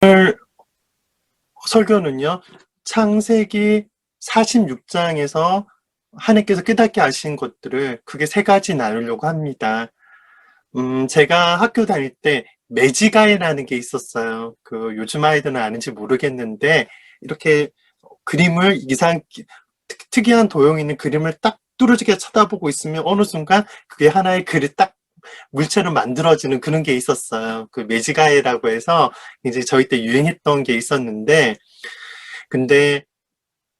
오늘 설교는요, 창세기 46장에서 하나님께서 깨닫게 하신 것들을 크게 세 가지 나누려고 합니다. 제가 학교 다닐 때 매지가이라는 게 있었어요. 요즘 아이들은 아는지 모르겠는데, 이렇게 그림을 특이한 도형 있는 그림을 딱 뚫어지게 쳐다보고 있으면 어느 순간 그게 하나의 글이 딱 물체로 만들어지는 그런 게 있었어요. 그 매지가이라고 해서 이제 저희 때 유행했던 게 있었는데, 근데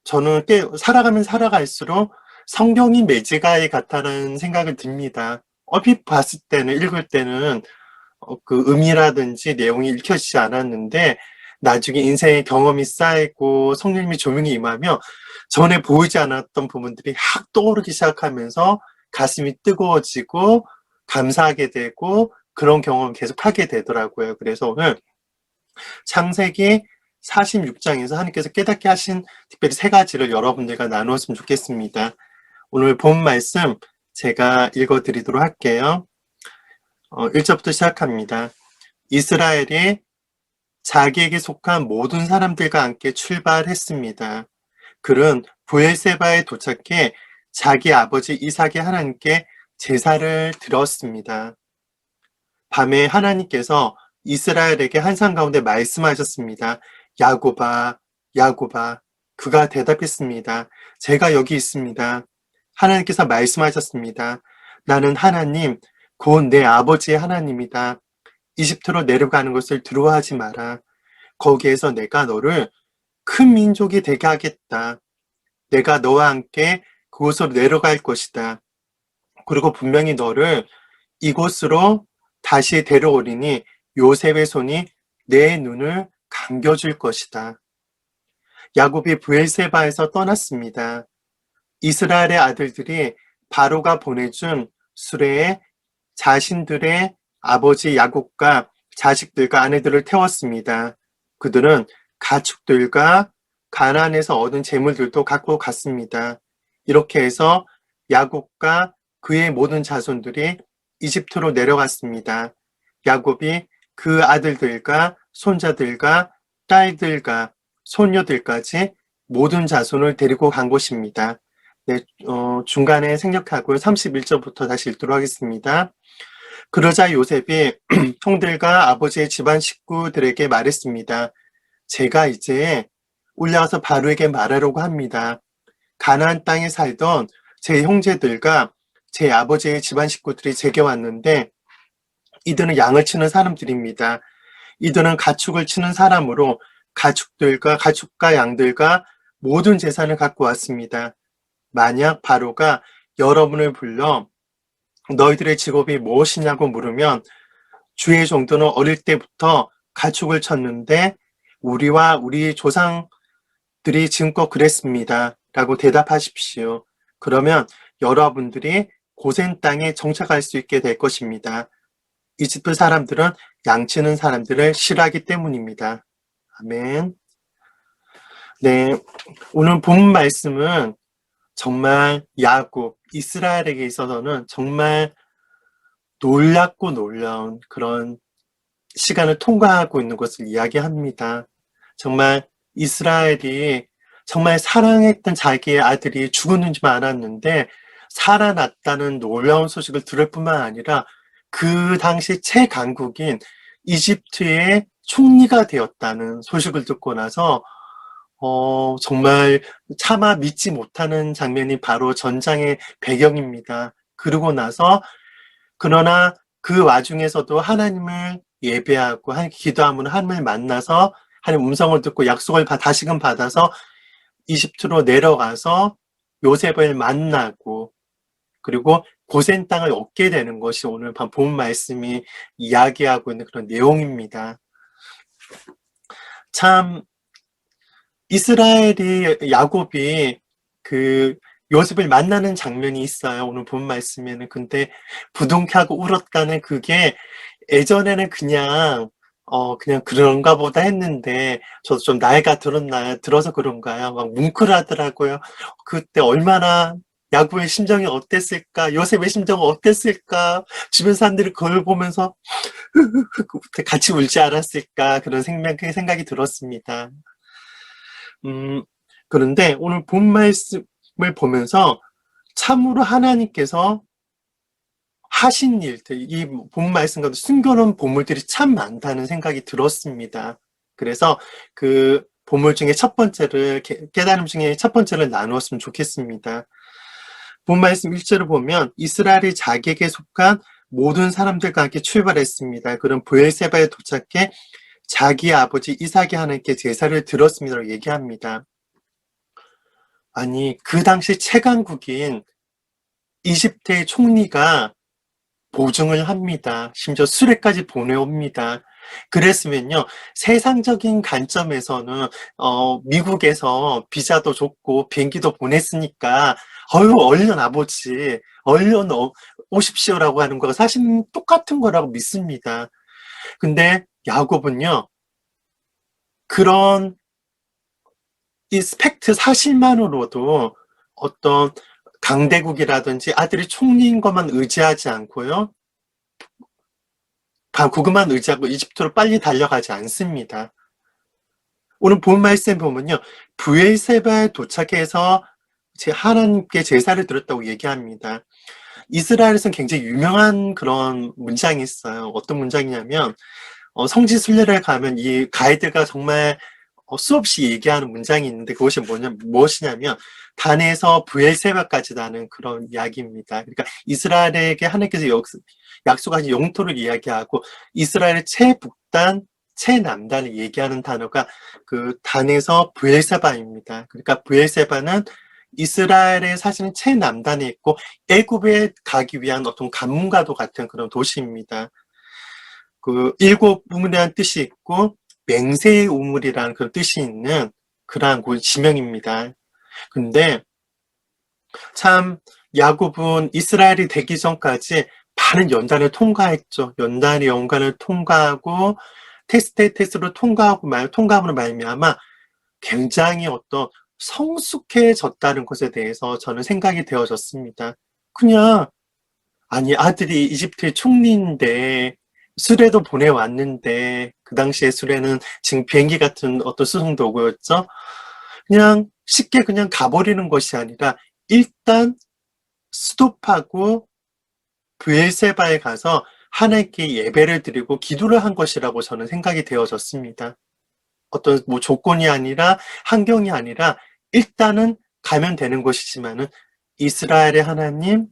저는 꽤 살아가면 살아갈수록 성경이 매지가이 같다는 생각을 듭니다. 얼핏 봤을 때는, 읽을 때는 그 의미라든지 내용이 읽혀지지 않았는데, 나중에 인생의 경험이 쌓이고 성령님이 조명이 임하며 전에 보이지 않았던 부분들이 확 떠오르기 시작하면서 가슴이 뜨거워지고 감사하게 되고 그런 경험을 계속 하게 되더라고요. 그래서 오늘 창세기 46장에서 하나님께서 깨닫게 하신 특별히 세 가지를 여러분들과 나누었으면 좋겠습니다. 오늘 본 말씀 제가 읽어드리도록 할게요. 1절부터 시작합니다. 이스라엘이 자기에게 속한 모든 사람들과 함께 출발했습니다. 그는 브엘세바에 도착해 자기 아버지 이삭의 하나님께 제사를 드렸습니다. 밤에 하나님께서 이스라엘에게 환상 가운데 말씀하셨습니다. 야곱아, 야곱아. 그가 대답했습니다. 제가 여기 있습니다. 하나님께서 말씀하셨습니다. 나는 하나님, 곧 내 아버지의 하나님이다. 이집트로 내려가는 것을 두려워하지 마라. 거기에서 내가 너를 큰 민족이 되게 하겠다. 내가 너와 함께 그곳으로 내려갈 것이다. 그리고 분명히 너를 이곳으로 다시 데려오리니 요셉의 손이 내 눈을 감겨줄 것이다. 야곱이 브엘세바에서 떠났습니다. 이스라엘의 아들들이 바로가 보내준 수레에 자신들의 아버지 야곱과 자식들과 아내들을 태웠습니다. 그들은 가축들과 가나안에서 얻은 재물들도 갖고 갔습니다. 이렇게 해서 야곱과 그의 모든 자손들이 이집트로 내려갔습니다. 야곱이 그 아들들과 손자들과 딸들과 손녀들까지 모든 자손을 데리고 간 곳입니다. 네, 중간에 생략하고요. 31절부터 다시 읽도록 하겠습니다. 그러자 요셉이 형들과 아버지의 집안 식구들에게 말했습니다. 제가 이제 올라가서 바로에게 말하려고 합니다. 가나안 땅에 살던 제 형제들과 제 아버지의 집안 식구들이 제게 왔는데 이들은 양을 치는 사람들입니다. 이들은 가축을 치는 사람으로 가축과 양들과 모든 재산을 갖고 왔습니다. 만약 바로가 여러분을 불러 너희들의 직업이 무엇이냐고 물으면 주의 종도는 어릴 때부터 가축을 쳤는데 우리와 우리 조상들이 지금껏 그랬습니다. 라고 대답하십시오. 그러면 여러분들이 고센 땅에 정착할 수 있게 될 것입니다. 이집트 사람들은 양치는 사람들을 싫어하기 때문입니다. 아멘. 네, 오늘 본 말씀은 정말 야곱, 이스라엘에게 있어서는 정말 놀랍고 놀라운 그런 시간을 통과하고 있는 것을 이야기합니다. 정말 이스라엘이 정말 사랑했던 자기의 아들이 죽었는지만 알았는데 살아났다는 놀라운 소식을 들을 뿐만 아니라 그 당시 최강국인 이집트의 총리가 되었다는 소식을 듣고 나서 정말 차마 믿지 못하는 장면이 바로 전장의 배경입니다. 그러고 나서 그러나 그 와중에서도 하나님을 예배하고 기도하면 하나님을 만나서 하나님 음성을 듣고 약속을 다시금 받아서 이집트로 내려가서 요셉을 만나고 그리고 고센 땅을 얻게 되는 것이 오늘 본 말씀이 이야기하고 있는 그런 내용입니다. 참 이스라엘이 야곱이 그 요셉을 만나는 장면이 있어요. 오늘 본 말씀에는. 근데 부둥켜하고 울었다는 그게 예전에는 그냥 그런가 보다 했는데 저도 좀 나이가 들어서 그런가요? 막 뭉클하더라고요. 그때 얼마나 야곱의 심정이 어땠을까? 요셉의 심정은 어땠을까? 주변 사람들이 그걸 보면서 같이 울지 않았을까? 그런 생각이 들었습니다. 그런데 오늘 본 말씀을 보면서 참으로 하나님께서 하신 일들, 이 본 말씀과도 숨겨놓은 보물들이 참 많다는 생각이 들었습니다. 그래서 그 보물 중에 첫 번째를, 깨달음 중에 첫 번째를 나누었으면 좋겠습니다. 본 말씀 1절을 보면 이스라엘이 자기에게 속한 모든 사람들과 함께 출발했습니다. 그런 브엘세바에 도착해 자기 아버지 이삭이 하나님께 제사를 드렸습니다라고 얘기합니다. 아니, 그 당시 최강국인 이집트의 총리가 보증을 합니다. 심지어 수레까지 보내옵니다. 그랬으면요, 세상적인 관점에서는 미국에서 비자도 줬고 비행기도 보냈으니까 얼른 아버지 얼른 오십시오라고 하는 거가 사실은 똑같은 거라고 믿습니다. 근데 야곱은요, 그런 이 팩트 사실만으로도 어떤 강대국이라든지 아들이 총리인 것만 의지하지 않고요, 그것만 의지하고 이집트로 빨리 달려가지 않습니다. 오늘 본 말씀 보면요, 브엘세바에 도착해서 하나님께 제사를 드렸다고 얘기합니다. 이스라엘에서는 굉장히 유명한 그런 문장이 있어요. 어떤 문장이냐면 성지 순례를 가면 이 가이드가 정말 수없이 얘기하는 문장이 있는데 그것이 무엇이냐면 단에서 브엘세바까지라는 그런 이야기입니다. 그러니까 이스라엘에게 하나님께서 약속하신 영토를 이야기하고 이스라엘의 최북단, 최남단을 얘기하는 단어가 그 단에서 브엘세바입니다. 그러니까 브엘세바는 이스라엘의 사실은 최남단에 있고 애굽에 가기 위한 어떤 관문과도 같은 그런 도시입니다. 그 일곱 우물이라는 뜻이 있고 맹세의 우물이라는 그런 뜻이 있는 그러한 지명입니다. 근데 참 야곱은 이스라엘이 되기 전까지 많은 연단을 통과했죠. 연간을 통과하고 테스트로 통과함으로 말미암아 굉장히 어떤 성숙해졌다는 것에 대해서 저는 생각이 되어졌습니다. 그냥 아니 아들이 이집트의 총리인데 수레도 보내왔는데 그 당시에 수레는 지금 비행기 같은 어떤 수송 도구였죠. 그냥 쉽게 그냥 가버리는 것이 아니라 일단 스톱하고 브엘세바에 가서 하나님께 예배를 드리고 기도를 한 것이라고 저는 생각이 되어졌습니다. 어떤 뭐 조건이 아니라 환경이 아니라 일단은 가면 되는 것이지만은 이스라엘의 하나님,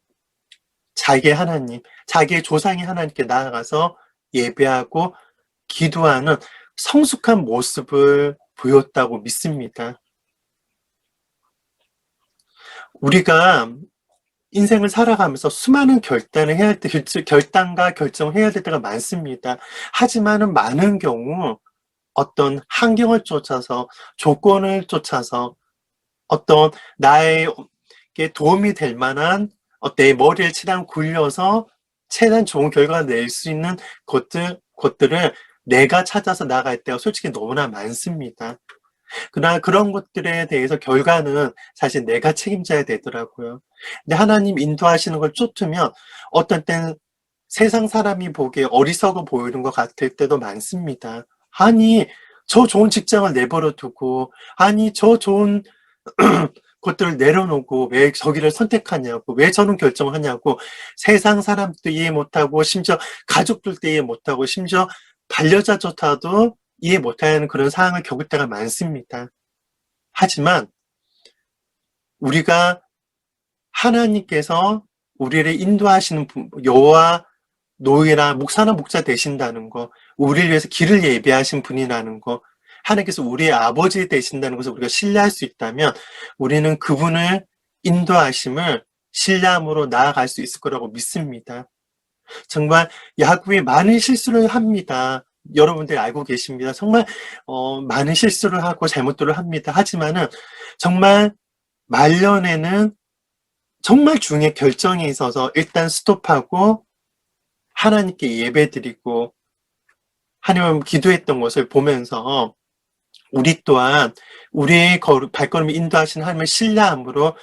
자기의 하나님, 자기의 조상의 하나님께 나아가서 예배하고 기도하는 성숙한 모습을 보였다고 믿습니다. 우리가 인생을 살아가면서 수많은 결단을 해야 할 때, 결단과 결정을 해야 될 때가 많습니다. 하지만은 많은 경우 어떤 환경을 쫓아서, 조건을 쫓아서 어떤 나에게 도움이 될 만한 내 머리를 최대한 굴려서 최대한 좋은 결과를 낼 수 있는 것들을 내가 찾아서 나갈 때가 솔직히 너무나 많습니다. 그러나 그런 것들에 대해서 결과는 사실 내가 책임져야 되더라고요. 근데 하나님 인도하시는 걸 쫓으면 어떤 때는 세상 사람이 보기에 어리석어 보이는 것 같을 때도 많습니다. 아니, 저 좋은 직장을 내버려 두고, 아니, 저 좋은 것들을 내려놓고 왜 저기를 선택하냐고, 왜 저런 결정을 하냐고, 세상 사람도 이해 못하고, 심지어 가족들도 이해 못하고, 심지어 반려자조차도 이해 못하는 그런 상황을 겪을 때가 많습니다. 하지만 우리가 하나님께서 우리를 인도하시는 여호와 노예나 목사나 목자 되신다는 거, 우리를 위해서 길을 예비하신 분이라는 거, 하나님께서 우리의 아버지 되신다는 것을 우리가 신뢰할 수 있다면 우리는 그분을 인도하심을 신뢰함으로 나아갈 수 있을 거라고 믿습니다. 정말 야곱이 많은 실수를 합니다. 여러분들이 알고 계십니다. 정말 많은 실수를 하고 잘못들을 합니다. 하지만은 정말 말년에는 정말 중요한 결정이 있어서 일단 스톱하고 하나님께 예배드리고 하나님 기도했던 것을 보면서 우리 또한 우리의 발걸음을 인도하시는 하나님을 신뢰함으로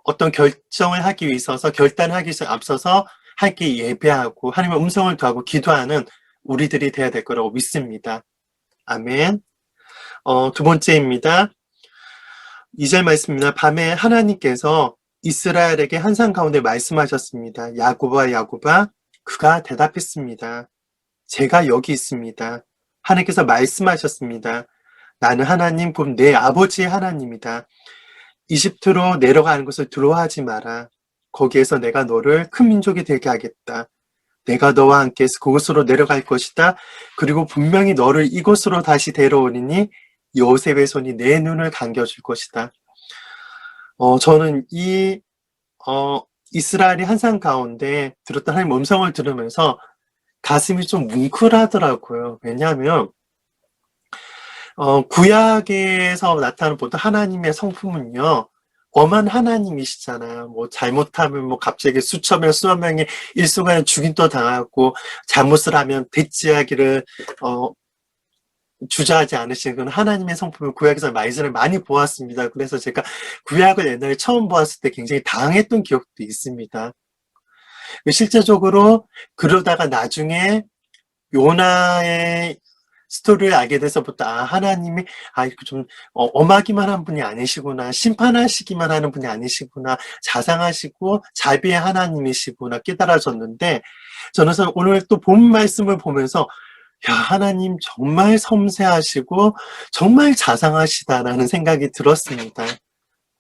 어떤 결정을 하기 위해서 결단하기 위해서 앞서서 함께 예배하고 하나님의 음성을 두고 기도하는 우리들이 돼야 될 거라고 믿습니다. 아멘. 두 번째입니다. 2절 말씀입니다. 밤에 하나님께서 이스라엘에게 한산 가운데 말씀하셨습니다. 야곱아 야곱아, 그가 대답했습니다. 제가 여기 있습니다. 하나님께서 말씀하셨습니다. 나는 하나님 곧 내 아버지의 하나님이다. 이집트로 내려가는 것을 두려워하지 마라. 거기에서 내가 너를 큰 민족이 되게 하겠다. 내가 너와 함께해서 그곳으로 내려갈 것이다. 그리고 분명히 너를 이곳으로 다시 데려오리니 요셉의 손이 내 눈을 감겨줄 것이다. 저는 이스라엘이 한산 가운데 들었던 하나님 음성을 들으면서 가슴이 좀 뭉클하더라고요. 왜냐하면 구약에서 나타나는 보통 하나님의 성품은요, 엄한 하나님이시잖아요. 뭐 잘못하면 뭐 갑자기 수천 명, 수만 명이 일순간에 죽임도 당하고 잘못을 하면 대지하기를 주저하지 않으시는 그런 하나님의 성품을 구약에서 많이 보았습니다. 그래서 제가 구약을 옛날에 처음 보았을 때 굉장히 당했던 기억도 있습니다. 실제적으로 그러다가 나중에 요나의 스토리를 알게 돼서부터 하나님이 이렇게 좀 엄하기만 한 분이 아니시구나, 심판하시기만 하는 분이 아니시구나, 자상하시고 자비의 하나님이시구나 깨달아졌는데, 저는 오늘 또 본 말씀을 보면서 야, 하나님 정말 섬세하시고 정말 자상하시다라는 생각이 들었습니다.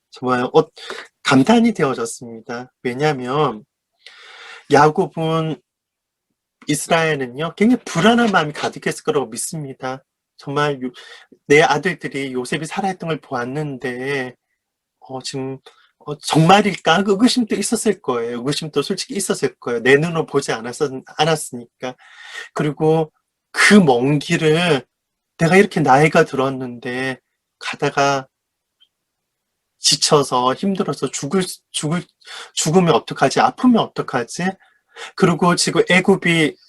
정말 감탄이 되어졌습니다. 왜냐하면 야곱은 이스라엘은요, 굉장히 불안한 마음이 가득했을 거라고 믿습니다. 정말 내 아들들이 요셉이 살아있던 걸 보았는데 지금 정말일까? 의구심도 있었을 거예요. 의구심도 솔직히 있었을 거예요. 내 눈으로 보지 않았으니까. 그리고 그 먼 길을 내가 이렇게 나이가 들었는데 가다가 지쳐서 힘들어서 죽으면 어떡하지? 아프면 어떡하지? 그리고 지금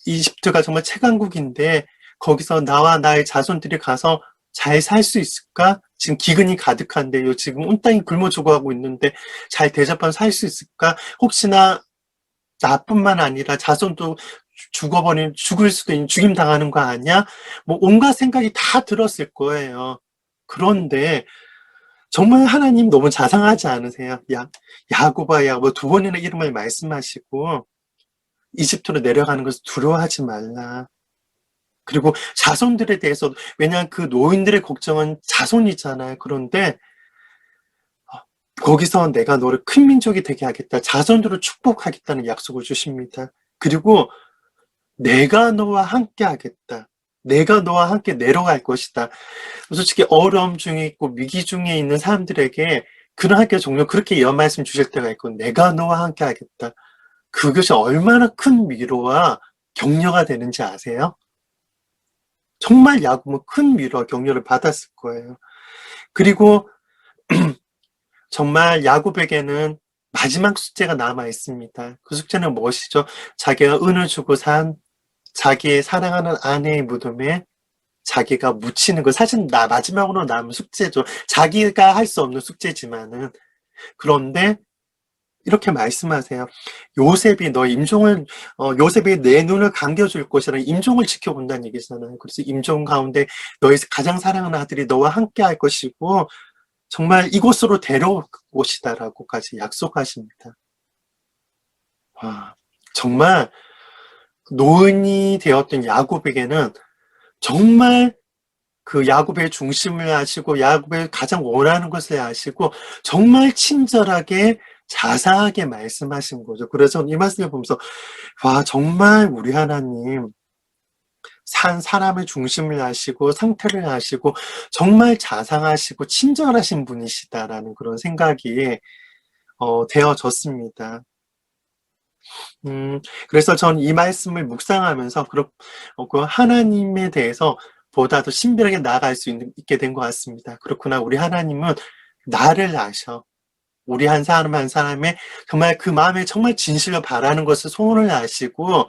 이집트가 정말 최강국인데 거기서 나와 나의 자손들이 가서 잘 살 수 있을까? 지금 기근이 가득한데요. 지금 온 땅이 굶어 죽어가고 있는데 잘 대접하면 살 수 있을까? 혹시나 나뿐만 아니라 자손도 죽을 수도 있는, 죽임 당하는 거 아니야? 뭐 온갖 생각이 다 들었을 거예요. 그런데 정말 하나님 너무 자상하지 않으세요? 야곱아 뭐 두 번이나 이름을 말씀하시고 이집트로 내려가는 것을 두려워하지 말라. 그리고 자손들에 대해서, 왜냐하면 그 노인들의 걱정은 자손이잖아요. 그런데 거기서 내가 너를 큰 민족이 되게 하겠다. 자손들을 축복하겠다는 약속을 주십니다. 그리고 내가 너와 함께 하겠다. 내가 너와 함께 내려갈 것이다. 솔직히 어려움 중에 있고 위기 중에 있는 사람들에게 그런 학교 종료 그렇게 이런 말씀 주실 때가 있고, 내가 너와 함께 하겠다. 그것이 얼마나 큰 위로와 격려가 되는지 아세요? 정말 야곱은 큰 위로와 격려를 받았을 거예요. 그리고 정말 야곱에게는 마지막 숙제가 남아 있습니다. 그 숙제는 무엇이죠? 자기가 은을 주고 산 자기의 사랑하는 아내의 무덤에 자기가 묻히는 거. 사실 마지막으로 남은 숙제죠. 자기가 할 수 없는 숙제지만은. 그런데 이렇게 말씀하세요. 요셉이 요셉이 내 눈을 감겨줄 것이라 임종을 지켜본다는 얘기잖아요. 그래서 임종 가운데 너의 가장 사랑하는 아들이 너와 함께 할 것이고 정말 이곳으로 데려올 것이다라고까지 약속하십니다. 와, 정말 노인이 되었던 야곱에게는 정말 그 야곱의 중심을 아시고 야곱의 가장 원하는 것을 아시고 정말 친절하게 자상하게 말씀하신 거죠. 그래서 이 말씀을 보면서 와, 정말 우리 하나님 사람의 중심을 아시고 상태를 아시고 정말 자상하시고 친절하신 분이시다라는 그런 생각이 되어졌습니다. 그래서 전 이 말씀을 묵상하면서 그 하나님에 대해서 보다 더 신비하게 나아갈 수 있게 된 것 같습니다. 그렇구나. 우리 하나님은 나를 아셔. 우리 한 사람 한 사람의 정말 그 마음에 정말 진실로 바라는 것을 소원을 아시고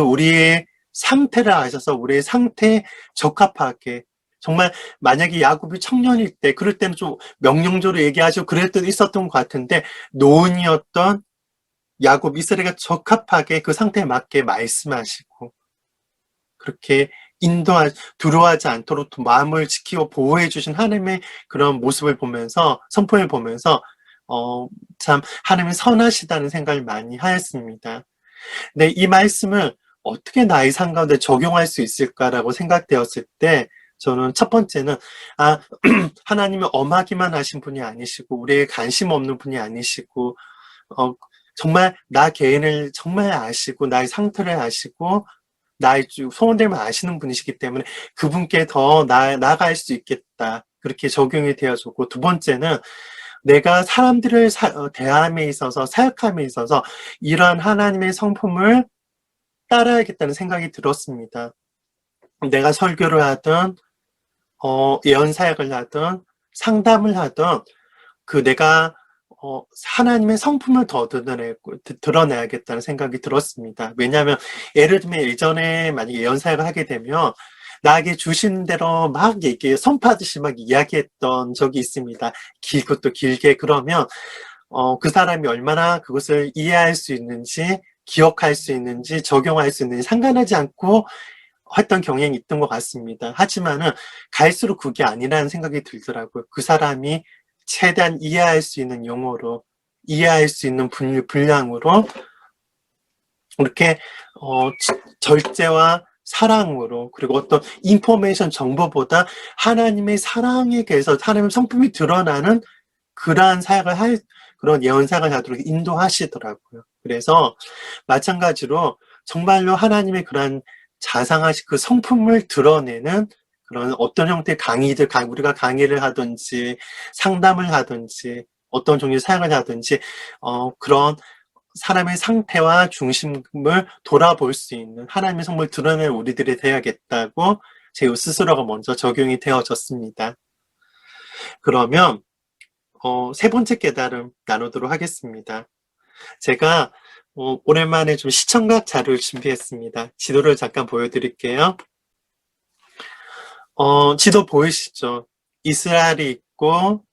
우리의 상태를 아셔서 우리의 상태에 적합하게 정말 만약에 야곱이 청년일 때, 그럴 때는 좀 명령조로 얘기하죠. 그럴 때도 있었던 것 같은데, 노인이었던 야곱 이스라엘과 적합하게 그 상태에 맞게 말씀하시고, 그렇게 두려워하지 않도록 마음을 지키고 보호해 주신 하나님의 그런 모습을 보면서, 성품을 보면서, 참, 하나님이 선하시다는 생각을 많이 하였습니다. 네, 이 말씀을 어떻게 나의 삶 가운데 적용할 수 있을까라고 생각되었을 때, 저는 첫 번째는, 하나님은 엄하기만 하신 분이 아니시고, 우리에게 관심 없는 분이 아니시고, 어, 정말 나 개인을 정말 아시고, 나의 상태를 아시고, 나의 소원들만 아시는 분이시기 때문에 그분께 더 나아갈 수 있겠다. 그렇게 적용이 되어졌고, 두 번째는 내가 사람들을 대함에 있어서, 사역함에 있어서 이러한 하나님의 성품을 따라야겠다는 생각이 들었습니다. 내가 설교를 하든, 예언 사역을 하든, 상담을 하든, 내가, 하나님의 성품을 더 드러내야겠다는 생각이 들었습니다. 왜냐하면, 예를 들면 예전에 만약에 예언 사역을 하게 되면, 나에게 주신 대로 막 선포하듯이 막 이야기했던 적이 있습니다. 길고 또 길게. 그러면, 그 사람이 얼마나 그것을 이해할 수 있는지, 기억할 수 있는지, 적용할 수 있는지 상관하지 않고 했던 경향이 있던 것 같습니다. 하지만은 갈수록 그게 아니라는 생각이 들더라고요. 그 사람이 최대한 이해할 수 있는 용어로, 이해할 수 있는 분량으로 이렇게 절제와 사랑으로, 그리고 어떤 인포메이션 정보보다 하나님의 사랑에 대해서 하나님의 성품이 드러나는 그러한 그런 예언 사역을 하도록 인도하시더라고요. 그래서 마찬가지로 정말로 하나님의 그러한 자상하신 그 성품을 드러내는 그런 어떤 형태의 우리가 강의를 하든지 상담을 하든지 어떤 종류의 사역을 하든지 그런 사람의 상태와 중심을 돌아볼 수 있는 하나님의 성품을 드러낼 우리들이 되어야겠다고 제 스스로가 먼저 적용이 되어졌습니다. 그러면 세 번째 깨달음 나누도록 하겠습니다. 제가 오랜만에 좀 시청각 자료를 준비했습니다. 지도를 잠깐 보여드릴게요. 지도 보이시죠? 이스라엘이 있고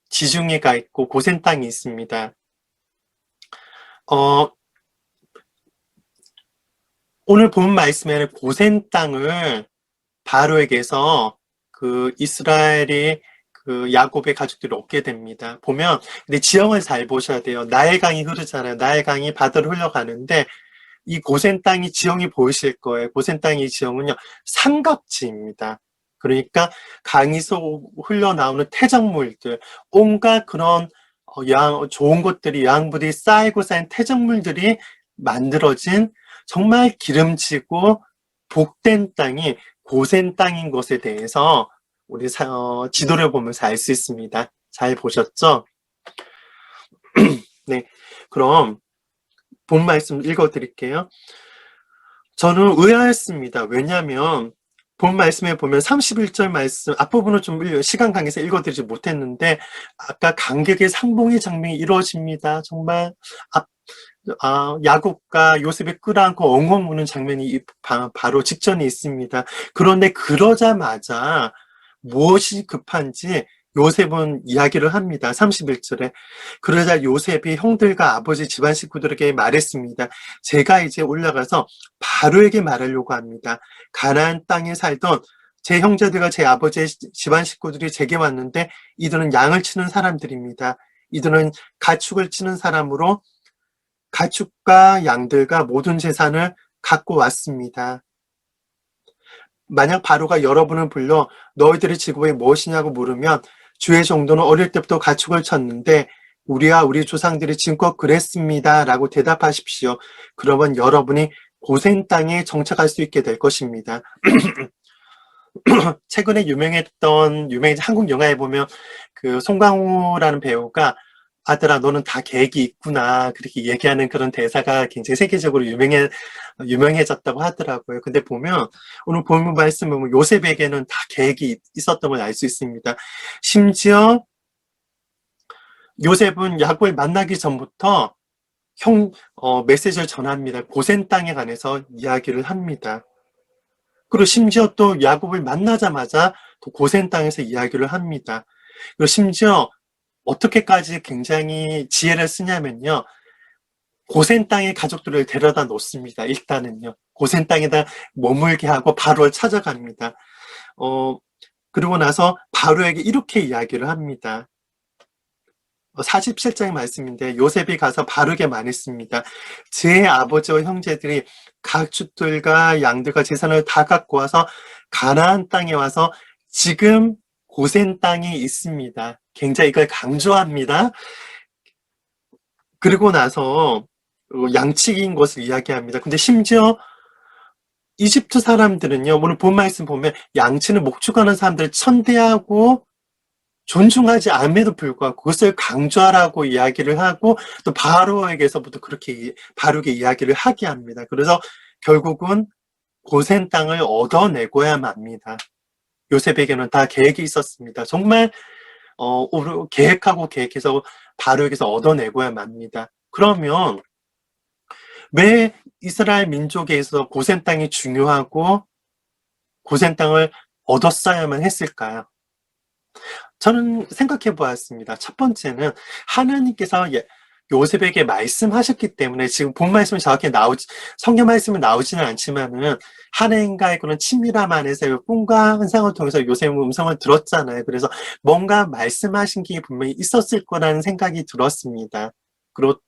지중해가 있고 고센 땅이 있습니다. 오늘 본 말씀에는 고센 땅을 바로에게서 이스라엘이 야곱의 가족들이 얻게 됩니다. 보면, 근데 지형을 잘 보셔야 돼요. 나일 강이 흐르잖아요. 나일 강이 바다로 흘러가는데, 이 고센 땅이 지형이 보이실 거예요. 고센 땅의 지형은요, 삼각지입니다. 그러니까 강에서 흘러나오는 퇴적물들, 온갖 그런 좋은 것들이, 양분이 쌓이고 쌓인 퇴적물들이 만들어진 정말 기름지고 복된 땅이 고센 땅인 것에 대해서 우리 지도를 보면서 알 수 있습니다. 잘 보셨죠? 네, 그럼 본 말씀 읽어드릴게요. 저는 의아했습니다. 왜냐하면 본 말씀에 보면 31절 말씀 앞부분을 좀 시간 관계에서 읽어드리지 못했는데 아까 감격의 상봉의 장면이 이루어집니다. 정말 야곱과 요셉이 끌어안고 엉엉 우는 장면이 바로 직전에 있습니다. 그런데 그러자마자 무엇이 급한지 요셉은 이야기를 합니다. 31절에. 그러자 요셉이 형들과 아버지 집안 식구들에게 말했습니다. 제가 이제 올라가서 바로에게 말하려고 합니다. 가나안 땅에 살던 제 형제들과 제 아버지의 집안 식구들이 제게 왔는데 이들은 양을 치는 사람들입니다. 이들은 가축을 치는 사람으로 가축과 양들과 모든 재산을 갖고 왔습니다. 만약 바로가 여러분을 불러 너희들의 직업이 무엇이냐고 물으면 주의 정도는 어릴 때부터 가축을 쳤는데 우리와 우리 조상들이 지금껏 그랬습니다 라고 대답하십시오. 그러면 여러분이 고센 땅에 정착할 수 있게 될 것입니다. 최근에 유명했던 한국 영화에 보면 송강호라는 배우가 아들아 너는 다 계획이 있구나 그렇게 얘기하는 그런 대사가 굉장히 세계적으로 유명해졌다고 하더라고요. 근데 보면 오늘 본문 말씀은 요셉에게는 다 계획이 있었던 걸 알 수 있습니다. 심지어 요셉은 야곱을 만나기 전부터 메시지를 전합니다. 고센 땅에 관해서 이야기를 합니다. 그리고 심지어 또 야곱을 만나자마자 또 고센 땅에서 이야기를 합니다. 그리고 심지어 어떻게까지 굉장히 지혜를 쓰냐면요. 고센 땅에 가족들을 데려다 놓습니다. 일단은요. 고센 땅에다 머물게 하고 바로를 찾아갑니다. 어, 그리고 나서 바로에게 이렇게 이야기를 합니다. 47장의 말씀인데 요셉이 가서 바로에게 말했습니다. 제 아버지와 형제들이 가축들과 양들과 재산을 다 갖고 와서 가나안 땅에 와서 지금 고센 땅에 있습니다. 굉장히 이걸 강조합니다. 그리고 나서 양치기인 것을 이야기합니다. 근데 심지어 이집트 사람들은요, 오늘 본 말씀 보면 양치는 목축하는 사람들을 천대하고 존중하지 않음에도 불구하고 그것을 강조하라고 이야기를 하고 또 바로에게서부터 그렇게 바르게 이야기를 하게 합니다. 그래서 결국은 고센 땅을 얻어내고야 합니다. 요셉에게는 다 계획이 있었습니다. 정말 계획하고 계획해서 바로에게서 얻어내고야 합니다. 그러면 왜 이스라엘 민족에서 고센 땅이 중요하고 고센 땅을 얻었어야만 했을까요? 저는 생각해 보았습니다. 첫 번째는 하나님께서 요셉에게 말씀하셨기 때문에 지금 본 말씀이 정확히 성경 말씀은 나오지는 않지만은 하나님과의 그런 친밀함 안에서 꿈과 환상을 통해서 요셉의 음성을 들었잖아요. 그래서 뭔가 말씀하신 게 분명히 있었을 거라는 생각이 들었습니다. 그리고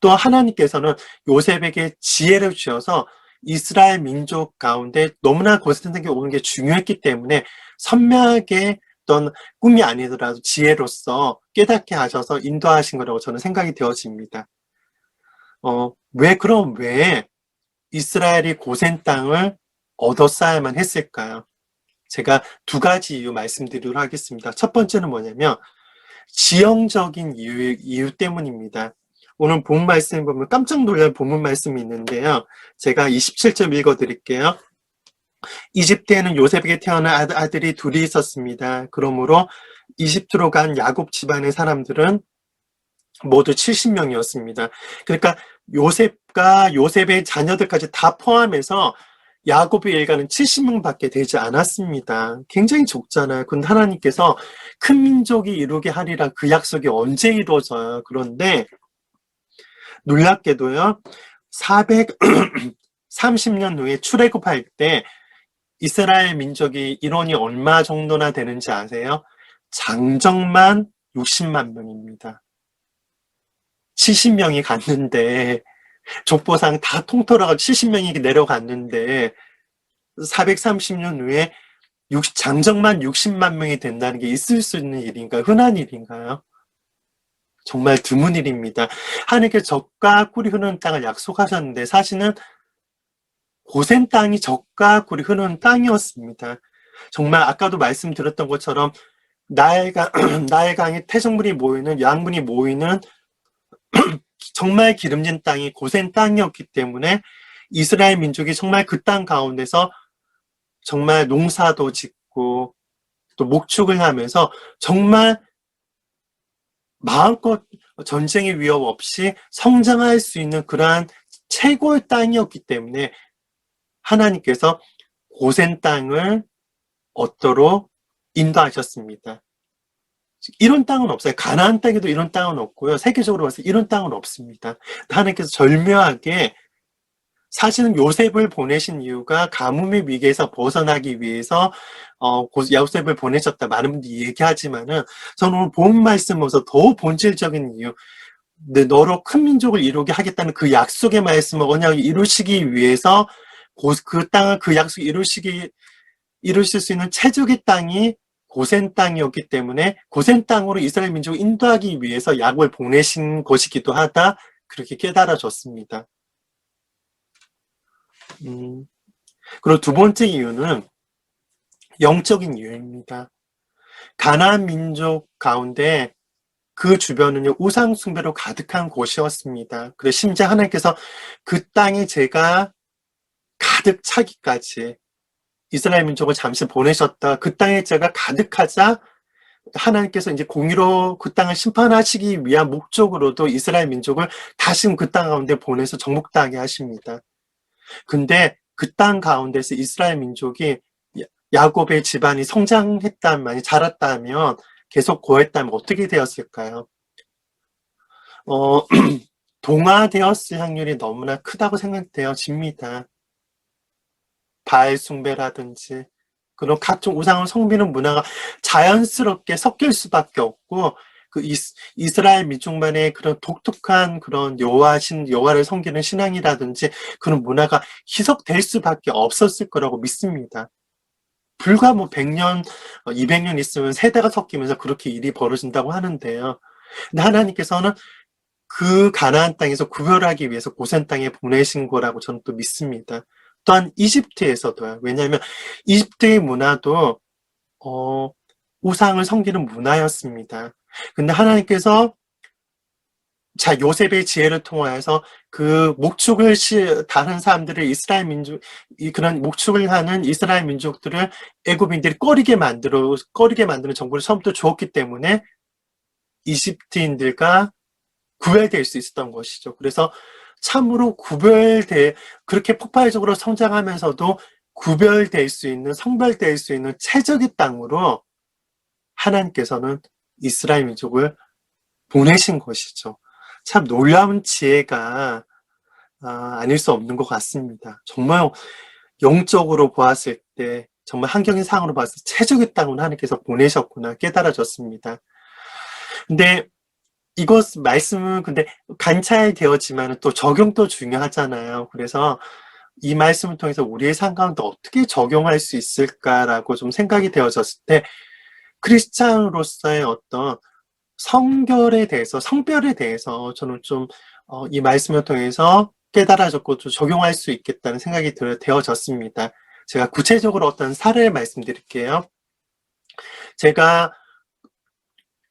또 하나님께서는 요셉에게 지혜를 주셔서 이스라엘 민족 가운데 너무나 고센 땅에 오는 게 중요했기 때문에 선명하게 어떤 꿈이 아니더라도 지혜로서 깨닫게 하셔서 인도하신 거라고 저는 생각이 되어집니다. 왜 이스라엘이 고센 땅을 얻었어야만 했을까요? 제가 두 가지 이유 말씀드리도록 하겠습니다. 첫 번째는 뭐냐면 지형적인 이유 때문입니다. 오늘 본 말씀 보면 깜짝 놀랄 본문 말씀이 있는데요. 제가 27절 읽어드릴게요. 이집트에는 요셉에게 태어난 아들이 둘이 있었습니다. 그러므로 이집트로 간 야곱 집안의 사람들은 모두 70명이었습니다. 그러니까 요셉과 요셉의 자녀들까지 다 포함해서 야곱의 일가는 70명밖에 되지 않았습니다. 굉장히 적잖아요. 근데 하나님께서 큰 민족이 이루게 하리라 그 약속이 언제 이루어져요? 그런데 놀랍게도요. 430년 후에 출애굽할 때 이스라엘 민족이 인원이 얼마 정도나 되는지 아세요? 장정만 60만 명입니다. 70명이 갔는데 족보상 다 통틀어가 70명이 내려갔는데 430년 후에 장정만 60만 명이 된다는 게 있을 수 있는 일인가요? 흔한 일인가요? 정말 드문 일입니다. 하나님께 젖과 꿀이 흐르는 땅을 약속하셨는데 사실은 고센 땅이 젖과 꿀이 흐르는 땅이었습니다. 정말 아까도 말씀드렸던 것처럼 나일 강에 태적물이 모이는 양분이 모이는 정말 기름진 땅이 고센 땅이었기 때문에 이스라엘 민족이 정말 그 땅 가운데서 정말 농사도 짓고 또 목축을 하면서 정말 마음껏 전쟁의 위협 없이 성장할 수 있는 그러한 최고의 땅이었기 때문에 하나님께서 고센 땅을 얻도록 인도하셨습니다. 이런 땅은 없어요. 가나안 땅에도 이런 땅은 없고요. 세계적으로 봐서 이런 땅은 없습니다. 하나님께서 절묘하게 사실은 요셉을 보내신 이유가 가뭄의 위기에서 벗어나기 위해서 요셉을 보내셨다. 많은 분들이 얘기하지만은 저는 오늘 본 말씀에서 더 본질적인 이유, 너로 큰 민족을 이루게 하겠다는 그 약속의 말씀을 언약을 이루시기 위해서 그 땅을 그 약속 이루실 수 있는 최적의 땅이 고센 땅이었기 때문에 고센 땅으로 이스라엘 민족을 인도하기 위해서 야곱을 보내신 것이기도 하다. 그렇게 깨달아졌습니다. 그리고 두 번째 이유는 영적인 이유입니다. 가나안 민족 가운데 그 주변은 우상 숭배로 가득한 곳이었습니다. 그래서 심지어 하나님께서 그 땅에 제가 가득 차기까지 이스라엘 민족을 잠시 보내셨다. 그 땅에 제가 가득하자 하나님께서 이제 공의로 그 땅을 심판하시기 위한 목적으로도 이스라엘 민족을 다시 그 땅 가운데 보내서 정복당하게 하십니다. 근데 그 땅 가운데서 이스라엘 민족이 야곱의 집안이 성장했다면, 자랐다면, 계속 고했다면 어떻게 되었을까요? 어, 동화되었을 확률이 너무나 크다고 생각되어집니다. 바알 숭배라든지 그런 각종 우상을 섬기는 문화가 자연스럽게 섞일 수밖에 없고 그 이스라엘 민족만의 그런 독특한 그런 여호와를 섬기는 신앙이라든지 그런 문화가 희석될 수밖에 없었을 거라고 믿습니다. 불과 뭐 100년, 200년 있으면 세대가 섞이면서 그렇게 일이 벌어진다고 하는데요. 근데 하나님께서는 그 가나안 땅에서 구별하기 위해서 고센 땅에 보내신 거라고 저는 또 믿습니다. 또한 이집트에서도요. 왜냐하면 이집트의 문화도 우상을 섬기는 문화였습니다. 근데 하나님께서 요셉의 지혜를 통하여서 그 다른 사람들을 그런 목축을 하는 이스라엘 민족들을 애굽인들이 꺼리게 만드는 정보를 처음부터 주었기 때문에 이집트인들과 구별될 수 있었던 것이죠. 그래서 참으로 그렇게 폭발적으로 성장하면서도 성별될 수 있는 최적의 땅으로 하나님께서는 이스라엘 민족을 보내신 것이죠. 참 놀라운 지혜가 아닐 수 없는 것 같습니다. 정말 영적으로 보았을 때, 정말 환경상으로 봤을 때 최적의 땅을 하나님께서 보내셨구나 깨달아졌습니다. 근데 말씀은 근데 관찰되었지만 또 적용도 중요하잖아요. 그래서 이 말씀을 통해서 우리의 삶 가운데 어떻게 적용할 수 있을까라고 좀 생각이 되어졌을 때 크리스찬으로서의 어떤 성별에 대해서 저는 좀 이 말씀을 통해서 깨달아졌고 좀 적용할 수 있겠다는 생각이 되어졌습니다. 제가 구체적으로 어떤 사례를 말씀드릴게요. 제가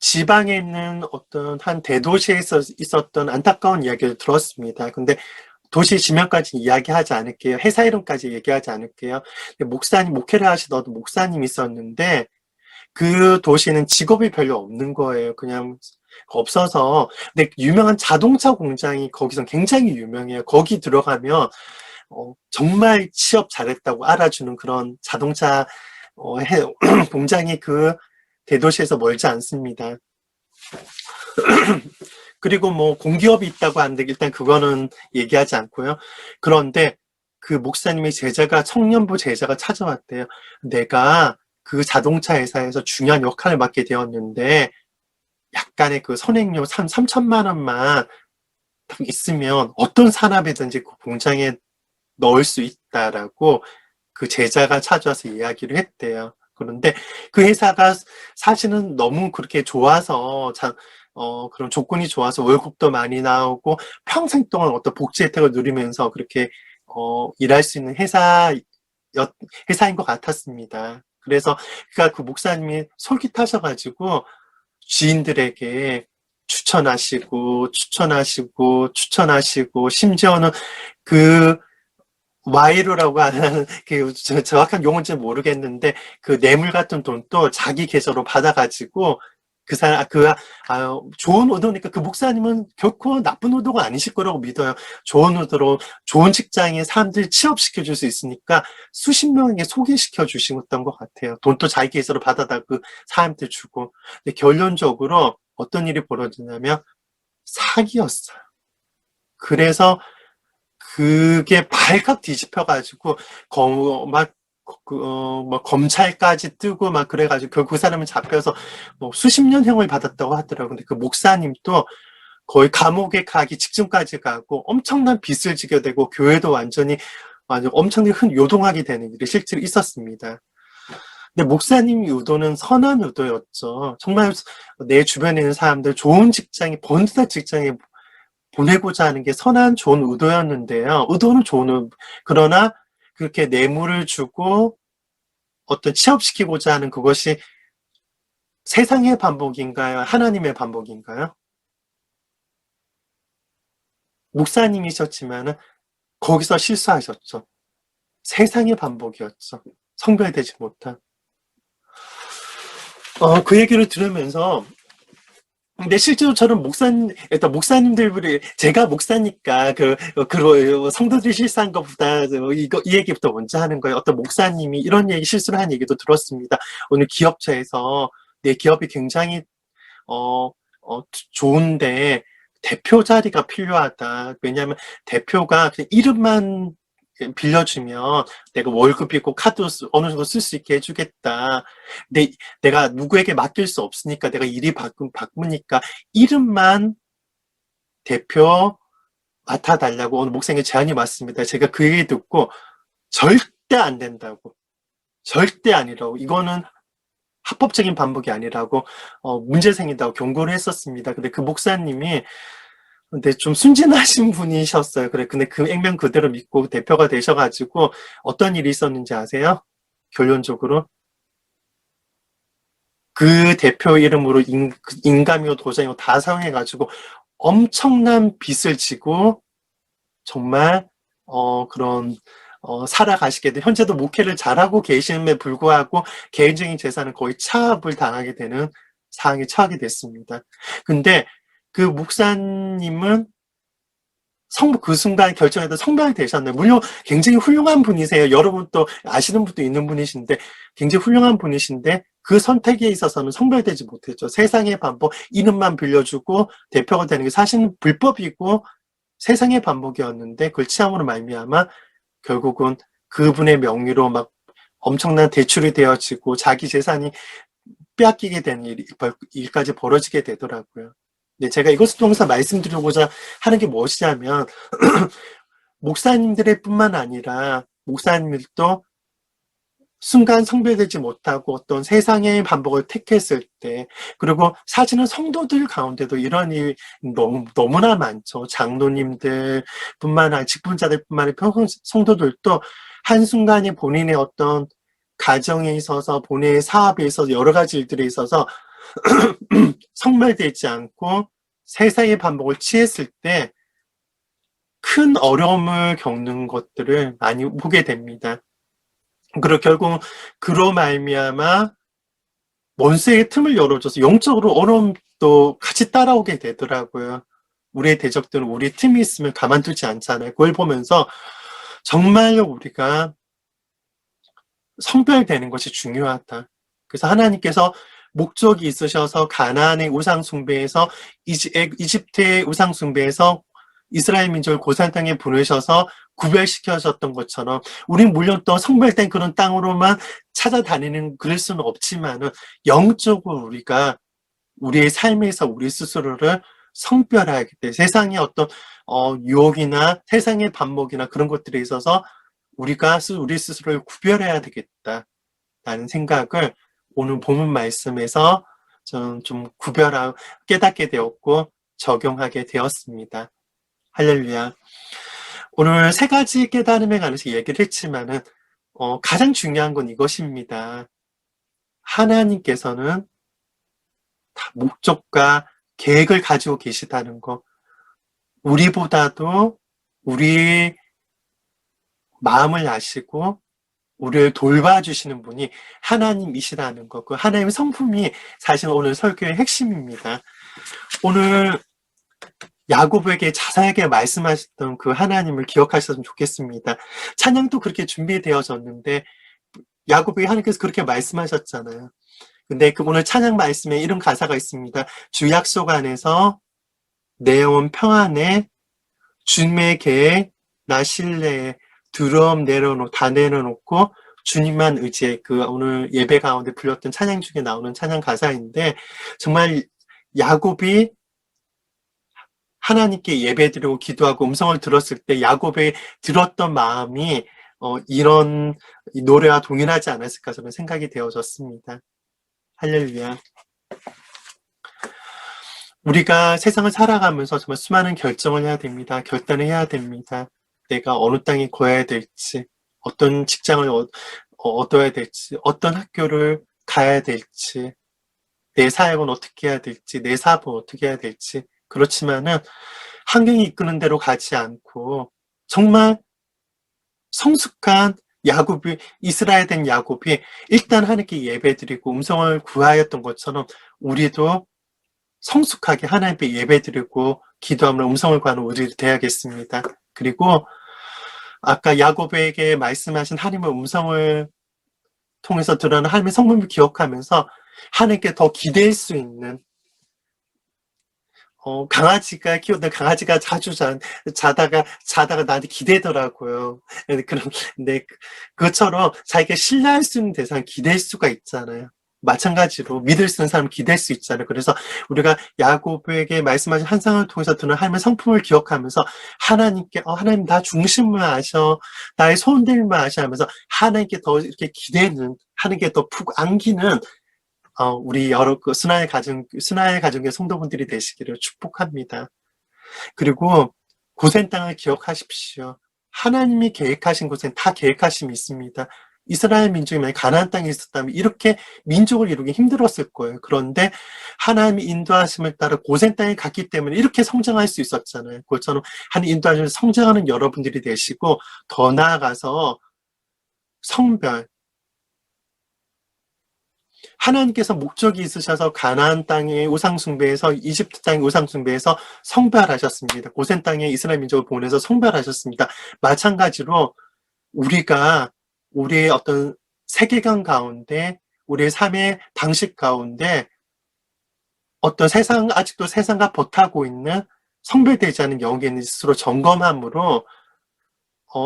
지방에 있는 어떤 한 대도시에서 있었던 안타까운 이야기를 들었습니다. 근데 도시 지명까지 이야기하지 않을게요. 회사 이름까지 얘기하지 않을게요. 목회를 하시던 목사님이 있었는데 그 도시는 직업이 별로 없는 거예요. 그냥 없어서. 근데 유명한 자동차 공장이 거기서 굉장히 유명해요. 거기 들어가면 정말 취업 잘했다고 알아주는 그런 자동차 공장이 그 대도시에서 멀지 않습니다. 그리고 뭐 공기업이 있다고 하는데 일단 그거는 얘기하지 않고요. 그런데 그 목사님의 청년부 제자가 찾아왔대요. 내가 그 자동차 회사에서 중요한 역할을 맡게 되었는데 약간의 그 선행료 3천만 원만 있으면 어떤 산업이든지 그 공장에 넣을 수 있다라고 그 제자가 찾아와서 이야기를 했대요. 그런데 그 회사가 사실은 너무 그렇게 좋아서 그런 조건이 좋아서 월급도 많이 나오고 평생 동안 어떤 복지 혜택을 누리면서 그렇게 일할 수 있는 회사인 것 같았습니다. 그래서 그 목사님이 솔깃하셔가지고 지인들에게 추천하시고 심지어는 그 와이로라고 하는 그 정확한 용어인지 모르겠는데 그 뇌물 같은 돈도 자기 계좌로 받아가지고 좋은 의도니까 그 목사님은 결코 나쁜 의도가 아니실 거라고 믿어요. 좋은 의도로 좋은 직장에 사람들 취업시켜 줄 수 있으니까 수십 명에게 소개시켜 주셨던 것 같아요. 돈도 자기 계좌로 받아다 그 사람들 주고. 근데 결론적으로 어떤 일이 벌어지냐면 사기였어요. 그래서 그게 발칵 뒤집혀가지고 막 검찰까지 뜨고 막 그래가지고 결국 그 사람은 잡혀서 뭐 수십 년형을 받았다고 하더라고요. 근데 그 목사님도 거의 감옥에 가기 직전까지 가고 엄청난 빚을 지게 되고 교회도 완전히 엄청나게 요동하게 되는 일이 실제로 있었습니다. 근데 목사님 의도는 선한 의도였죠. 정말 내 주변에 있는 사람들 번듯한 직장에 보내고자 하는 게 좋은 의도였는데요. 그러나 그렇게 뇌물을 주고 어떤 취업시키고자 하는 그것이 세상의 반복인가요? 하나님의 반복인가요? 목사님이셨지만은 거기서 실수하셨죠. 세상의 반복이었죠. 성별되지 못한. 그 얘기를 들으면서 근데 실제로 저는 일단 목사님들, 제가 목사니까, 성도들이 실수한 것보다, 이 얘기부터 먼저 하는 거예요. 어떤 목사님이 이런 실수를 한 얘기도 들었습니다. 오늘 기업체에서 내 기업이 굉장히, 어, 좋은데, 대표 자리가 필요하다. 왜냐하면 대표가 그냥 이름만 빌려주면 내가 월급이고 카드 어느 정도 쓸 수 있게 해주겠다. 내가 누구에게 맡길 수 없으니까 내가 일이 바꾸니까 이름만 대표 맡아달라고 오늘 목사님의 제안이 왔습니다. 제가 그 얘기 듣고 절대 안 된다고. 절대 아니라고. 이거는 합법적인 반복이 아니라고 문제 생긴다고 경고를 했었습니다. 근데 그 목사님이 근데 좀 순진하신 분이셨어요. 근데 그 액면 그대로 믿고 대표가 되셔가지고 어떤 일이 있었는지 아세요? 결론적으로 그 대표 이름으로 인감이고 도장이고 다 사용해가지고 엄청난 빚을 지고 정말 살아가시게 돼. 현재도 목회를 잘하고 계심에 불구하고 개인적인 재산은 거의 차압을 당하게 되는 상황에 처하게 됐습니다. 근데 그 목사님은 그 순간 결정해서 성당이 되셨네요. 물론 굉장히 훌륭한 분이세요. 여러분 또 아시는 분도 있는 분이신데 굉장히 훌륭한 분이신데 그 선택에 있어서는 성별되지 못했죠. 세상의 반복, 이름만 빌려주고 대표가 되는 게 사실은 불법이고 세상의 반복이었는데 그걸 취함으로 말미암아 결국은 그분의 명의로 막 엄청난 대출이 되어지고 자기 재산이 빼앗기게 되는 일까지 벌어지게 되더라고요. 네, 제가 이것을 통해서 말씀드리고자 하는 게 무엇이냐면 목사님들의 뿐만 아니라 목사님들도 순간 성별되지 못하고 어떤 세상의 반복을 택했을 때 그리고 사실은 성도들 가운데도 이런 일이 너무나 많죠. 장로님들 뿐만 아니라 직분자들 뿐만 아니라 성도들도 한순간에 본인의 어떤 가정에 있어서 본인의 사업에 있어서 여러 가지 일들에 있어서 성멸되지 않고 세상의 반복을 취했을 때 큰 어려움을 겪는 것들을 많이 보게 됩니다. 그리고 결국 그로 말미암아 원수의 틈을 열어줘서 영적으로 어려움도 같이 따라오게 되더라고요. 우리의 대적들은 우리 틈이 있으면 가만두지 않잖아요. 그걸 보면서 정말로 우리가 성별되는 것이 중요하다. 그래서 하나님께서 목적이 있으셔서 가나안의 우상 숭배에서 이집트의 우상 숭배에서 이스라엘 민족을 고산 땅에 보내셔서 구별시켜줬던 것처럼 우리는 물론 또 성별된 그런 땅으로만 찾아다니는 그럴 수는 없지만은 영적으로 우리가 우리의 삶에서 우리 스스로를 성별하게 돼 세상의 어떤 유혹이나 세상의 반목이나 그런 것들에 있어서 우리가 우리 스스로를 구별해야 되겠다라는 생각을 오늘 본문 말씀에서 저는 좀 구별하고 깨닫게 되었고 적용하게 되었습니다. 할렐루야. 오늘 세 가지 깨달음에 관해서 얘기를 했지만은 가장 중요한 건 이것입니다. 하나님께서는 다 목적과 계획을 가지고 계시다는 거. 우리보다도 우리 마음을 아시고 우리를 돌봐주시는 분이 하나님이시라는 것. 그 하나님의 성품이 사실 오늘 설교의 핵심입니다. 오늘 야고보에게 자세하게 말씀하셨던 그 하나님을 기억하셨으면 좋겠습니다. 찬양도 그렇게 준비되어졌는데 야고보에게 하나님께서 그렇게 말씀하셨잖아요. 근데 그 오늘 찬양 말씀에 이런 가사가 있습니다. 주 약속 안에서 내온 평안에 주님의 계획 나 신뢰에 두려움 다 내려놓고 주님만 의지해. 그 오늘 예배 가운데 불렸던 찬양 중에 나오는 찬양 가사인데 정말 야곱이 하나님께 예배드리고 기도하고 음성을 들었을 때 야곱이 들었던 마음이 이런 노래와 동일하지 않았을까 저는 생각이 되어졌습니다. 할렐루야. 우리가 세상을 살아가면서 정말 수많은 결정을 해야 됩니다. 결단을 해야 됩니다. 내가 어느 땅에 거해야 될지, 어떤 직장을 얻어야 될지, 어떤 학교를 가야 될지, 내 사역은 어떻게 해야 될지, 내 사업은 어떻게 해야 될지. 그렇지만은 환경이 이끄는 대로 가지 않고 정말 성숙한 야곱이 이스라엘 된 야곱이 일단 하나님께 예배드리고 음성을 구하였던 것처럼 우리도 성숙하게 하나님 앞에 예배드리고 기도하며 음성을 구하는 우리들이 되어야겠습니다. 그리고 아까 야곱에게 말씀하신 하나님의 음성을 통해서 드러나는 하나님의 성품을 기억하면서 하나님께 더 기댈 수 있는, 강아지가 키우던 강아지가 자주 자다가 나한테 기대더라고요. 근데 그것처럼 자기가 신뢰할 수 있는 대상 기댈 수가 있잖아요. 마찬가지로 믿을 수 있는 사람 기댈 수 있잖아요. 그래서 우리가 야곱에게 말씀하신 한 상을 통해서 드는 하나님의 성품을 기억하면서 하나님께, 하나님 나 중심을 아셔. 나의 소원들만 아셔 하면서 하나님께 더 이렇게 기대는, 하나님께 더 푹 안기는 우리 여러 순환의 가정의 성도분들이 되시기를 축복합니다. 그리고 고센 땅을 기억하십시오. 하나님이 계획하신 곳엔 다 계획하심이 있습니다. 이스라엘 민족이 만약 가나안 땅에 있었다면 이렇게 민족을 이루기 힘들었을 거예요. 그런데 하나님이 인도하심을 따라 고센 땅에 갔기 때문에 이렇게 성장할 수 있었잖아요. 그것처럼 하나님 인도하시면서 성장하는 여러분들이 되시고, 더 나아가서 성별, 하나님께서 목적이 있으셔서 가나안 땅의 우상숭배에서, 이집트 땅의 우상숭배에서 성별하셨습니다. 고센 땅에 이스라엘 민족을 보내서 성별하셨습니다. 마찬가지로 우리가 우리의 어떤 세계관 가운데, 우리의 삶의 방식 가운데 어떤 아직도 세상과 버타고 있는 성별되지 않은 영역에 있는 스스로 점검함으로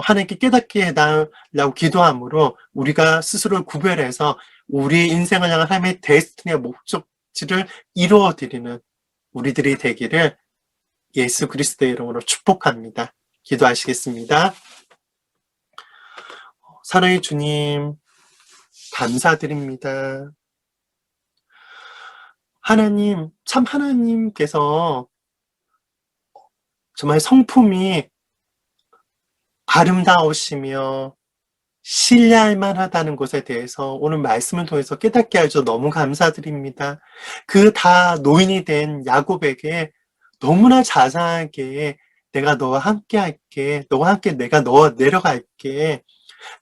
하나님께 깨닫게 해달라고 기도함으로 우리가 스스로를 구별해서 우리 인생을 향한 하나님의 데스티니와 목적지를 이루어드리는 우리들이 되기를 예수 그리스도의 이름으로 축복합니다. 기도하시겠습니다. 사랑의 주님, 감사드립니다. 하나님, 참 하나님께서 정말 성품이 아름다우시며 신뢰할 만하다는 것에 대해서 오늘 말씀을 통해서 깨닫게 해줘 너무 감사드립니다. 그 다 노인이 된 야곱에게 너무나 자상하게 내가 너와 함께 할게, 너와 함께 내가 너와 내려갈게,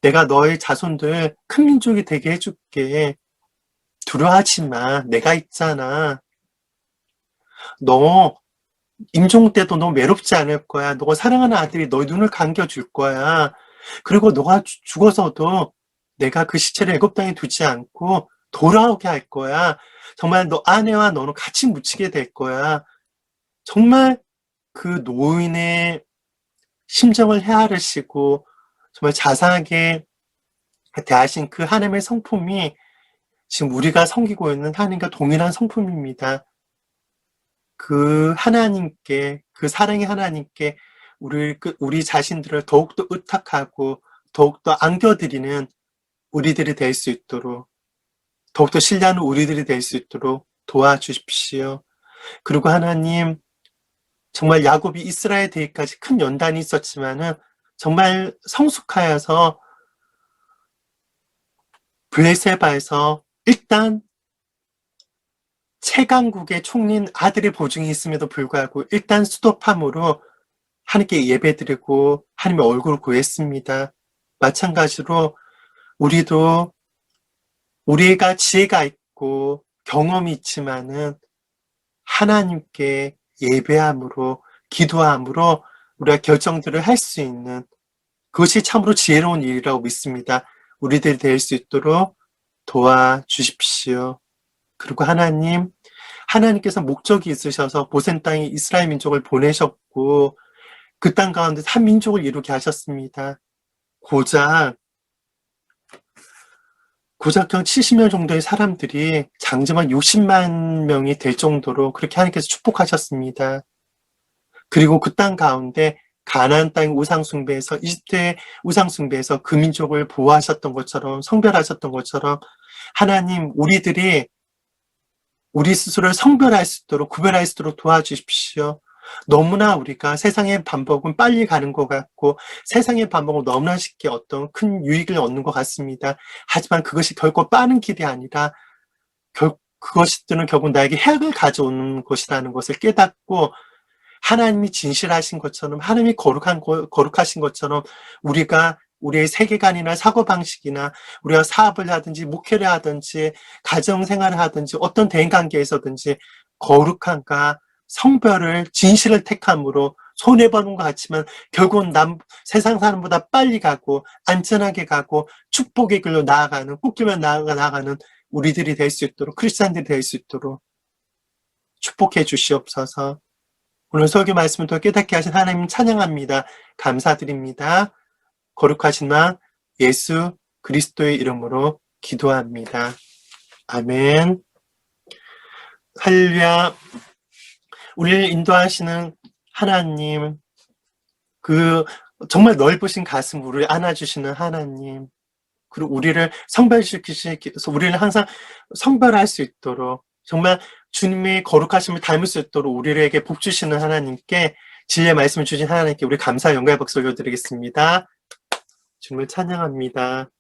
내가 너의 자손들 큰 민족이 되게 해줄게, 두려워하지 마, 내가 있잖아, 너 임종 때도 너 외롭지 않을 거야, 너가 사랑하는 아들이 너의 눈을 감겨줄 거야, 그리고 너가 죽어서도 내가 그 시체를 애굽 땅에 두지 않고 돌아오게 할 거야. 정말 너 아내와 너는 같이 묻히게 될 거야. 정말 그 노인의 심정을 헤아리시고 정말 자상하게 대하신 그 하나님의 성품이 지금 우리가 섬기고 있는 하나님과 동일한 성품입니다. 그 하나님께, 그 사랑의 하나님께 우리 자신들을 더욱더 의탁하고 더욱더 안겨드리는 우리들이 될 수 있도록, 더욱더 신뢰하는 우리들이 될 수 있도록 도와주십시오. 그리고 하나님, 정말 야곱이 이스라엘 대위까지 큰 연단이 있었지만은 정말 성숙하여서 블레세바에서 일단 최강국의 총리인 아들의 보증이 있음에도 불구하고 일단 수도팜으로 하나님께 예배드리고 하나님의 얼굴을 구했습니다. 마찬가지로 우리도 우리가 지혜가 있고 경험이 있지만은 하나님께 예배함으로 기도함으로 우리가 결정들을 할 수 있는 그것이 참으로 지혜로운 일이라고 믿습니다. 우리들이 될 수 있도록 도와주십시오. 그리고 하나님께서 목적이 있으셔서 고센 땅에 이스라엘 민족을 보내셨고 그 땅 가운데 한 민족을 이루게 하셨습니다. 고작 한 70명 정도의 사람들이 장정한 60만 명이 될 정도로 그렇게 하나님께서 축복하셨습니다. 그리고 그 땅 가운데 가나안 땅 우상숭배에서, 이집트의 우상숭배에서 그 민족을 보호하셨던 것처럼, 성별하셨던 것처럼 하나님, 우리 스스로를 성별할 수 있도록, 구별할 수 있도록 도와주십시오. 너무나 우리가 세상의 반복은 빨리 가는 것 같고 세상의 반복은 너무나 쉽게 어떤 큰 유익을 얻는 것 같습니다. 하지만 그것이 결코 빠른 길이 아니라 그것들은 결국 나에게 해악을 가져오는 것이라는 것을 깨닫고 하나님이 진실하신 것처럼, 하나님이 거룩하신 것처럼 우리가 우리의 세계관이나 사고방식이나 우리가 사업을 하든지 목회를 하든지 가정생활을 하든지 어떤 대인관계에서든지 거룩함과 성별을 진실을 택함으로 손해보는 것 같지만 결국은 세상 사람보다 빨리 가고 안전하게 가고 축복의 길로 나아가는 꽃길만 나아가는 우리들이 될 수 있도록 크리스찬들이 될 수 있도록 축복해 주시옵소서. 오늘 설교 말씀을 더 깨닫게 하신 하나님 찬양합니다. 감사드립니다. 거룩하신 왕 예수 그리스도의 이름으로 기도합니다. 아멘. 할렐루야. 우리를 인도하시는 하나님, 정말 넓으신 가슴 우리를 안아주시는 하나님, 그리고 우리를 성별시키셔서 우리를 항상 성별할 수 있도록 정말 주님의 거룩하심을 닮을 수 있도록 우리에게 복 주시는 하나님께 진리의 말씀을 주신 하나님께 우리 감사 영광의 박수 올려드리겠습니다. 주님을 찬양합니다.